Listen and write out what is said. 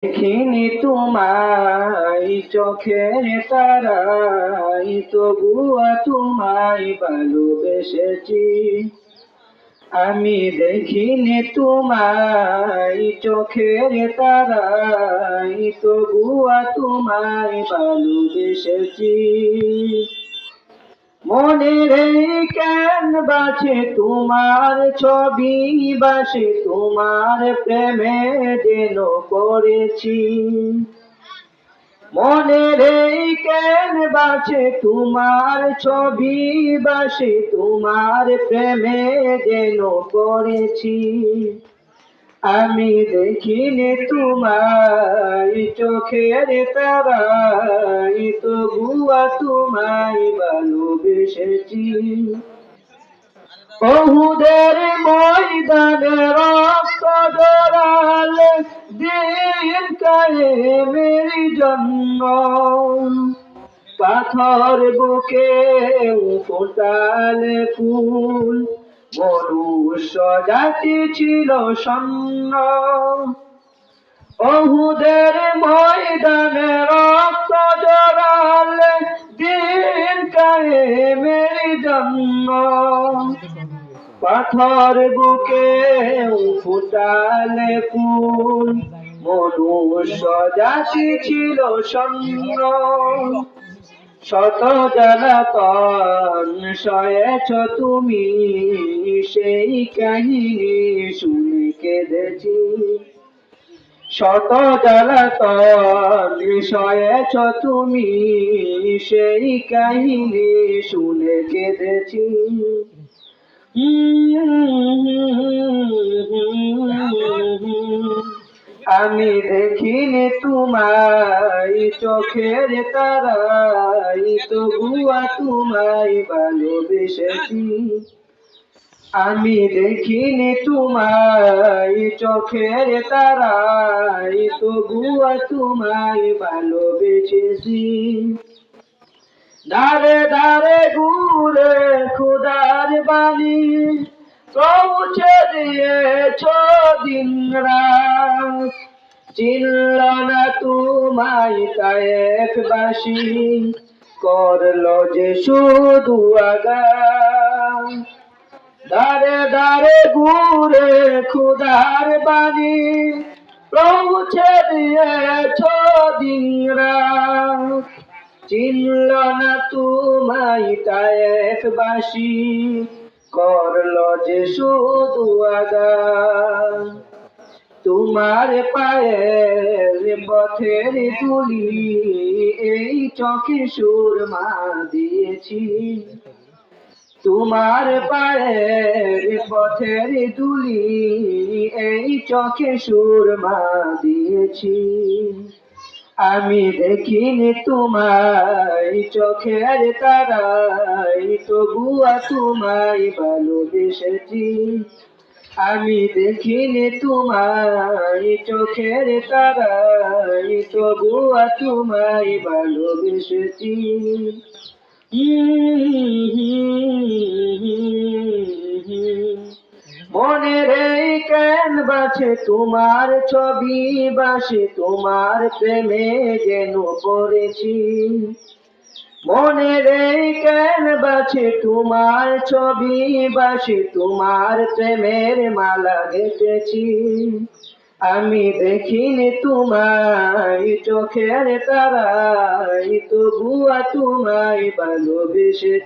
দেখিনি তোমায় চোখের তারাই, তবুও তোমায় ভালোবেসেছি। আমি দেখিনি তোমায় চোখের তারাই, তবুও তোমায় ভালোবেসেছি। মনের এই ক্যানভাসে তোমার ছবি বাসে, তোমার প্রেমে যেন পড়েছি। মনের এই ক্যানভাসে তোমার ছবি বাসে, তোমার প্রেমে যেন পড়েছি। আমি দেখিনি তোমায় চোখের তারাই, তবুও তোমায় ভালোবেসেছি। ওহুদের ময়দানে রক্ত জড়ালে দিন কায়েমের জন্য, পাথর বুকে ফোটালে ফুল, মনুষ্য জাতি ছিল শূন্য। ওহুদের ময়দানে রক্ত জড়ালে দিন কায়েমের জন্য, পাথর বুকে ফুটালে ফুল, মনুষ্য জাতি ছিল শূন্য। শত জ্বালাতন সয়েছ তুমি, সেই কাহিনী শুনে কেঁদেছি। শত জ্বালাতন সয়েছ তুমি, সেই কাহিনী শুনে কেঁদেছি। আমি দেখিনি তোমায় চোখের তারাই, তবুও তোমায় ভালোবেসেছি। আমি দেখিনি তোমায় চোখের তারাই, তবুও তোমায় ভালোবেসেছি। দারে দারে ঘুরে খুদার বাণী পৌঁছে দিয়েছ দিন রাত, চিনল না তোমায় তায়েফবাসী, করলো যে শুধু আঘাত। দারে দারে ঘুরে খুদার বাণী পৌঁছে দিয়েছ দিন রাত, চিনল না তোমায় তায়েফবাসী, করলো যে শুধু আঘাত। তোমার পায়ের পথের ধুলি এই চোখে সুরমা দিয়েছি। তোমার পায়ের পথের ধুলি এই চোখে সুরমা দিয়েছি। আমি দেখিনি তোমায় চোখের তারাই, তবুও তোমায় ভালোবেসেছি। আমি দেখিনি তোমায় চোখের তারাই, তবুও তোমায় ভালোবেসেছি। মনের এই ক্যানভাসে তোমার ছবি বাসে, তোমার প্রেমে যেন পড়েছি। মনের এই ক্যানভাসে তোমার ছবি বাসে, তোমার প্রেমের মালা গেঁথেছি। আমি দেখিনি তোমায় চোখের তারাই, তবুও তোমায় ভালোবেসেছি।